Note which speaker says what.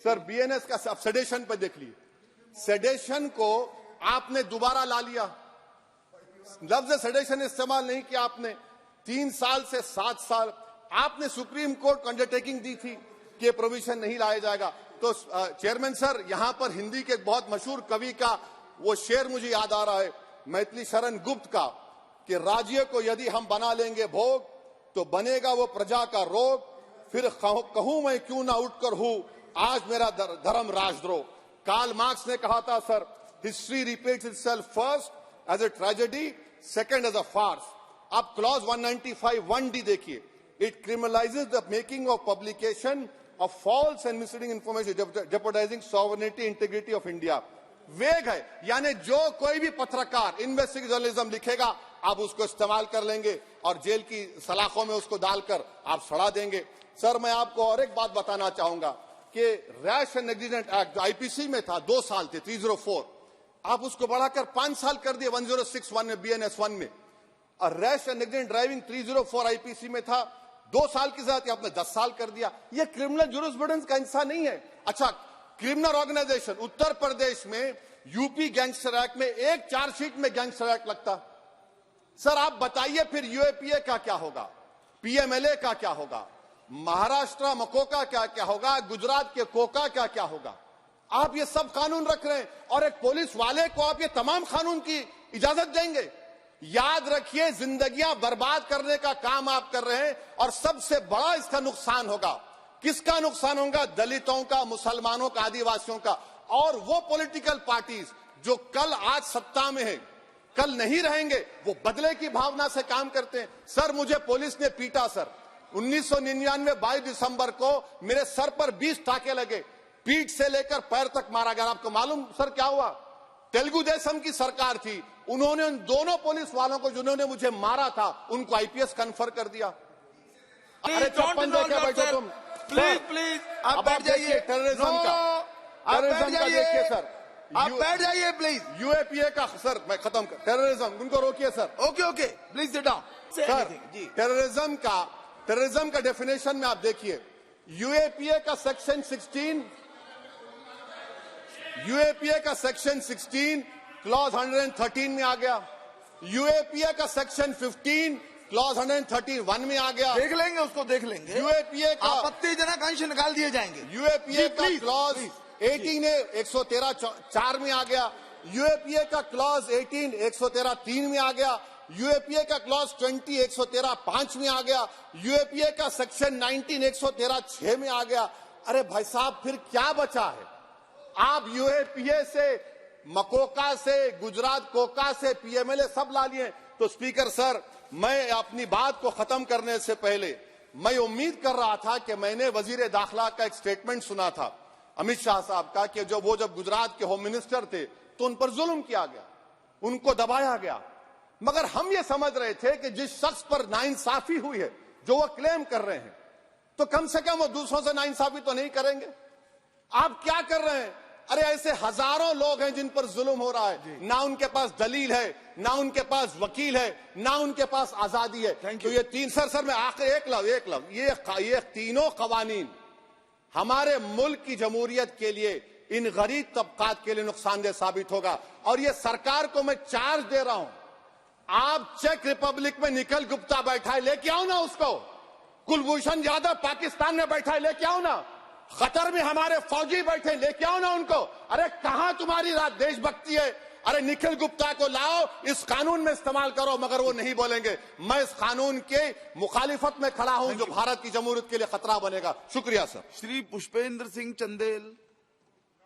Speaker 1: Sir BNS का sedation पे देख लीजिए, सेडेशन को आपने दोबारा ला लिया, लफ्ज सेडेशन इस्तेमाल नहीं किया आपने। 3 साल से 7 साल आपने सुप्रीम कोर्ट को अंडरटेकिंग दी थी कि प्रोविजन नहीं लाया जाएगा। तो चेयरमैन सर, यहां पर हिंदी के एक बहुत मशहूर कवि का वो शेर मुझे याद आ रहा है, मैथिली शरण गुप्त का, कि राज्य को यदि हम बना लेंगे भोग तो बनेगा वो प्रजा का रोग, फिर कहूं मैं क्यों ना उठकर हूं आज मेरा धर्म राजद्रोह। कार्ल मार्क्स ने कहा था sir, history repeats itself first as a tragedy, second as a farce. अब क्लॉज 195 1D देखिए, it criminalises the making of publication of false and misleading information jeopardising sovereignty integrity of India. Vague है, यानी जो कोई भी पत्रकार investigative journalism लिखेगा आप उसको इस्तेमाल कर लेंगे और जेल की सलाखों में उसको डालकर आप सड़ा देंगे। सर मैं आपको और एक बात बताना चाहूंगा कि रैश एंड नेग्लिजेंट एक्ट जो आईपीसी में था 2 साल थे 304, आप उसको बढ़ाकर 5 साल कर दिए 1061 में BNS 1 में। और rash and negligent driving 304 IPC में था 2 साल की सजा, आपने 10 साल कर दिया। यह क्रिमिनल जुरिस्प्रूडेंस का हिस्सा नहीं है। अच्छा, क्रिमिनल ऑर्गेनाइजेशन उत्तर प्रदेश में यूपी गैंगस्टर एक्ट में एक चार्जशीट में गैंगस्टर एक्ट लगता। सर आप बताइए फिर यूएपीए का क्या होगा, पीएमएलए का क्या होगा, महाराष्ट्र मकोका क्या क्या होगा, गुजरात के कोका क्या क्या होगा। आप ये सब कानून रख रहे हैं और एक पुलिस वाले को आप ये तमाम कानून की इजाजत देंगे। याद रखिए, जिंदगियां बर्बाद करने का काम आप कर रहे हैं और सबसे बड़ा इसका नुकसान होगा। किसका नुकसान होगा? दलितों का, मुसलमानों का, आदिवासियों का। और वो पॉलिटिकल पार्टीज जो कल आज सत्ता में है, कल नहीं रहेंगे, वो बदले की भावना से काम करते हैं। सर मुझे पुलिस ने पीटा सर 1999 22 दिसंबर को मेरे सर पर 20 टाके लगे, पीठ से लेकर पैर तक मारा गया। आपको मालूम सर क्या हुआ? तेलुगु देशम की सरकार थी, उन्होंने उन दोनों पुलिस वालों को जिन्होंने मुझे मारा था उनको आईपीएस कन्फर कर दिया। अरे चप्पन देखे बैठो तुम।
Speaker 2: प्लीज आप बैठ जाइए।
Speaker 1: टेररिज्म का देखिए सर,
Speaker 2: आप बैठ जाइए प्लीज।
Speaker 1: यूएपीए का सर मैं खत्म कर, टेररिज्म उनको रोकिए sir.
Speaker 2: Okay please sit down.
Speaker 1: Sir terrorism का डेफिनेशन में आप देखिए, यूएपीए का सेक्शन 16 क्लॉज 113 में आ गया, यूएपीए का सेक्शन 15 क्लॉज 131 में आ गया।
Speaker 2: देख लेंगे उसको, देख लेंगे।
Speaker 1: यूएपीए का
Speaker 2: आपत्तिजनक अंश निकाल दिए जाएंगे।
Speaker 1: यूएपीए का क्लॉज 18 113 4 में आ गया, यूएपीए का क्लॉज 18 113 3 में आ गया, यूएपीए का क्लॉज 20 113 5 में आ गया, यूएपीए का सेक्शन 19 113 6 में आ गया। अरे भाई साहब फिर क्या बचा है? आप यूएपीए से, मकोका से, गुजरात कोका से, पीएमएलए सब ला लिए। तो स्पीकर सर, मैं अपनी बात को खत्म करने से पहले मैं उम्मीद कर रहा था कि मैंने वजीर दाखिला का एक स्टेटमेंट सुना था अमित शाह साहब का, कि जब गुजरात के होम मिनिस्टर थे तो उन पर जुल्म किया गया, उनको दबाया गया। मगर हम ये समझ रहे थे कि जिस शख्स पर नाइंसाफी हुई है, जो वो क्लेम कर रहे हैं, तो कम से कम वो दूसरों से नाइंसाफी तो नहीं करेंगे। आप क्या कर रहे हैं? अरे ऐसे हजारों लोग हैं जिन पर जुल्म हो रहा है, ना उनके पास दलील है, ना उनके पास वकील है, ना उनके पास आजादी है। तो ये तीन सर मैं आखिर एक लव ये तीनों कवानीन हमारे मुल्क की जमहूरियत के लिए, इन गरीब तबकात के लिए नुकसानदेह साबित होगा। और ये सरकार को मैं चार्ज दे रहा हूं, आप चेक रिपब्लिक में निखिल गुप्ता बैठा है, लेके आओ ना उसको। कुलभूषण यादव पाकिस्तान में बैठा है, लेके आओ ना। कतर में हमारे फौजी बैठे, लेके आओ ना उनको। अरे कहां तुम्हारी देशभक्ति है? अरे निखिल गुप्ता को लाओ, इस कानून में इस्तेमाल करो। मगर वो नहीं बोलेंगे। मैं इस कानून के मुखालिफत में खड़ा हूं जो भारत की जमहूरियत के लिए खतरा बनेगा। शुक्रिया सर।
Speaker 2: श्री पुष्पेंद्र सिंह चंदेल।